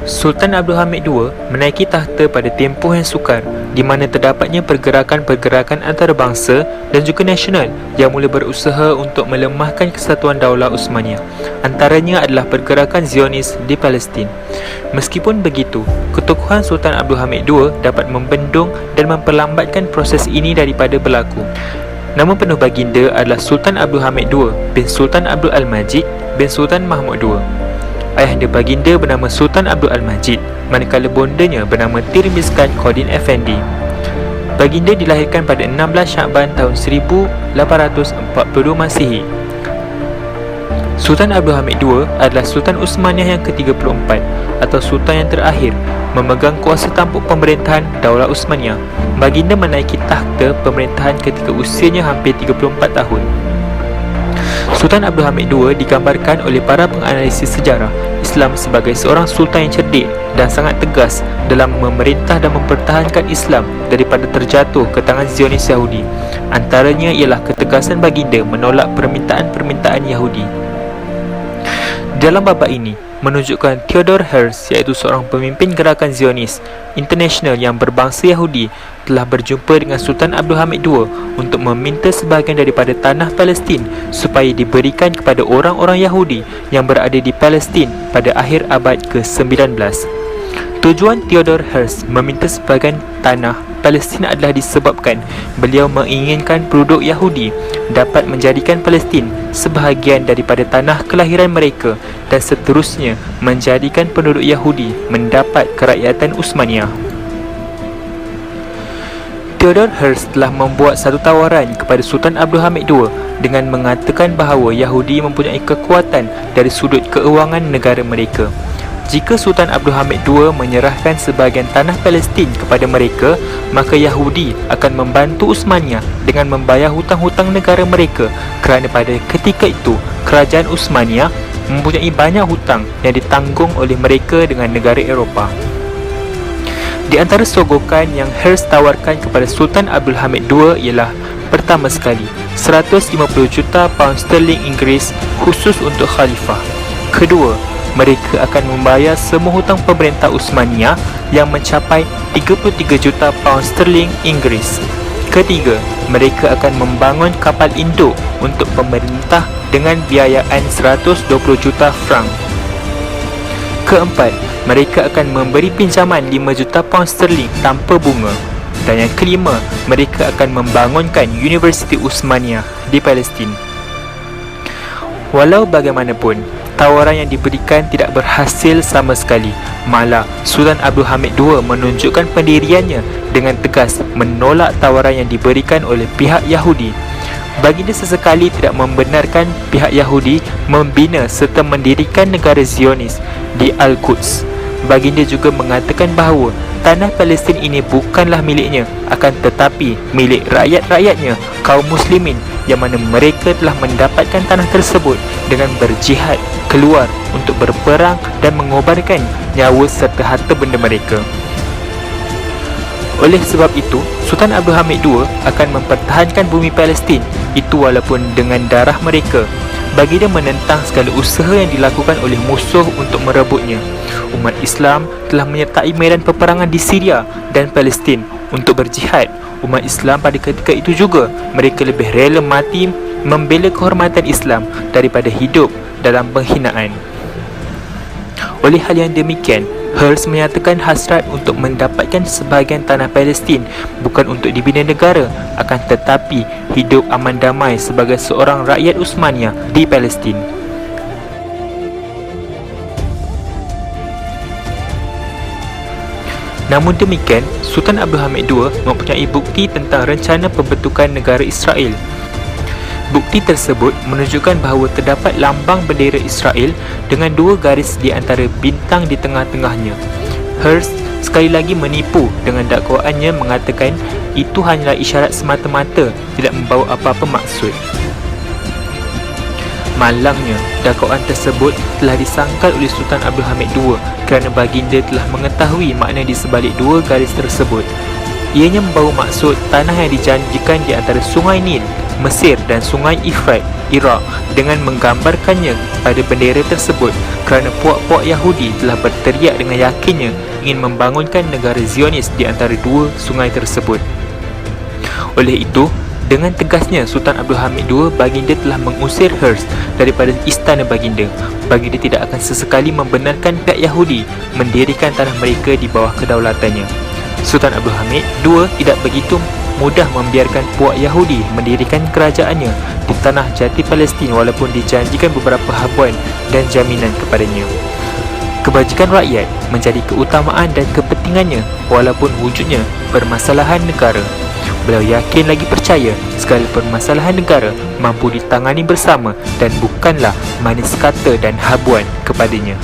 Sultan Abdul Hamid II menaiki takhta pada tempoh yang sukar di mana terdapatnya pergerakan-pergerakan antarabangsa dan juga nasional yang mula berusaha untuk melemahkan kesatuan Daulah Uthmaniyah. Antaranya adalah pergerakan Zionis di Palestin. Meskipun begitu, ketokohan Sultan Abdul Hamid II dapat membendung dan memperlambatkan proses ini daripada berlaku. Nama penuh baginda adalah Sultan Abdul Hamid II bin Sultan Abdul Al-Majid bin Sultan Mahmud II. Ayahanda baginda bernama Sultan Abdul Al-Majid, manakala bondanya bernama Tirmizkan Qadin Effendi. Baginda dilahirkan pada 16 Syakban tahun 1842 Masihi. Sultan Abdul Hamid II adalah Sultan Uthmaniyah yang ke-34 atau Sultan yang terakhir memegang kuasa tampuk pemerintahan Daulah Uthmaniyah. Baginda menaiki takhta pemerintahan ketika usianya hampir 34 tahun. Sultan Abdul Hamid II digambarkan oleh para penganalisis sejarah Islam sebagai seorang sultan yang cerdik dan sangat tegas dalam memerintah dan mempertahankan Islam daripada terjatuh ke tangan Zionis Yahudi. Antaranya ialah ketegasan baginda menolak permintaan-permintaan Yahudi. Dalam babak ini menunjukkan Theodor Herzl, iaitu seorang pemimpin gerakan Zionis internasional yang berbangsa Yahudi, telah berjumpa dengan Sultan Abdul Hamid II untuk meminta sebahagian daripada tanah Palestin supaya diberikan kepada orang-orang Yahudi yang berada di Palestin pada akhir abad ke-19. Tujuan Theodor Herzl meminta sebahagian tanah Palestin adalah disebabkan beliau menginginkan penduduk Yahudi dapat menjadikan Palestin sebahagian daripada tanah kelahiran mereka dan seterusnya menjadikan penduduk Yahudi mendapat kerakyatan Uthmaniyah. Theodor Herzl telah membuat satu tawaran kepada Sultan Abdul Hamid II dengan mengatakan bahawa Yahudi mempunyai kekuatan dari sudut keuangan negara mereka. Jika Sultan Abdul Hamid II menyerahkan sebahagian tanah Palestin kepada mereka, maka Yahudi akan membantu Uthmaniyah dengan membayar hutang-hutang negara mereka kerana pada ketika itu kerajaan Uthmaniyah mempunyai banyak hutang yang ditanggung oleh mereka dengan negara Eropah. Di antara sogokan yang Herzl tawarkan kepada Sultan Abdul Hamid II ialah pertama sekali 150 juta pound sterling Inggeris khusus untuk khalifah. Kedua, mereka akan membayar semua hutang pemerintah Uthmaniyah yang mencapai 33 juta pound sterling Inggeris. Ketiga, mereka akan membangun kapal induk untuk pemerintah dengan biayaan 120 juta franc. Keempat, mereka akan memberi pinjaman 5 juta pound sterling tanpa bunga. Dan yang kelima, mereka akan membangunkan Universiti Uthmaniyah di Palestin. Walau bagaimanapun, tawaran yang diberikan tidak berhasil sama sekali. Malah, Sultan Abdul Hamid II menunjukkan pendiriannya dengan tegas menolak tawaran yang diberikan oleh pihak Yahudi. Baginda sesekali tidak membenarkan pihak Yahudi membina serta mendirikan negara Zionis di Al-Quds. Baginda juga mengatakan bahawa tanah Palestin ini bukanlah miliknya, akan tetapi milik rakyat-rakyatnya, kaum muslimin, yang mana mereka telah mendapatkan tanah tersebut dengan berjihad keluar untuk berperang dan mengobarkan nyawa serta harta benda mereka. Oleh sebab itu, Sultan Abdul Hamid II akan mempertahankan bumi Palestin itu walaupun dengan darah mereka. Baginda menentang segala usaha yang dilakukan oleh musuh untuk merebutnya. Umat Islam telah menyertai medan peperangan di Syria dan Palestin untuk berjihad. Umat Islam pada ketika itu juga mereka lebih rela mati membela kehormatan Islam daripada hidup dalam penghinaan. Oleh hal yang demikian, Herzl menyatakan hasrat untuk mendapatkan sebahagian tanah Palestin bukan untuk dibina negara, akan tetapi hidup aman damai sebagai seorang rakyat Uthmaniyah di Palestin. Namun demikian, Sultan Abdul Hamid II mempunyai bukti tentang rencana pembentukan negara Israel. Bukti tersebut menunjukkan bahawa terdapat lambang bendera Israel dengan dua garis di antara bintang di tengah-tengahnya. Herzl sekali lagi menipu dengan dakwaannya mengatakan itu hanyalah isyarat semata-mata, tidak membawa apa-apa maksud. Malangnya, dakwaan tersebut telah disangkal oleh Sultan Abdul Hamid II kerana baginda telah mengetahui makna di sebalik dua garis tersebut. Ianya membawa maksud tanah yang dijanjikan di antara Sungai Nil Mesir dan Sungai Efrat, Iraq dengan menggambarkannya pada bendera tersebut kerana puak-puak Yahudi telah berteriak dengan yakinnya ingin membangunkan negara Zionis di antara dua sungai tersebut. Oleh itu, dengan tegasnya Sultan Abdul Hamid II, baginda telah mengusir Hearst daripada istana baginda. Baginda tidak akan sesekali membenarkan pihak Yahudi mendirikan tanah mereka di bawah kedaulatannya. Sultan Abdul Hamid II tidak begitu mudah membiarkan puak Yahudi mendirikan kerajaannya di tanah jati Palestin walaupun dijanjikan beberapa habuan dan jaminan kepadanya. Kebajikan rakyat menjadi keutamaan dan kepentingannya walaupun wujudnya permasalahan negara. Beliau yakin lagi percaya segala permasalahan negara mampu ditangani bersama dan bukanlah manis kata dan habuan kepadanya.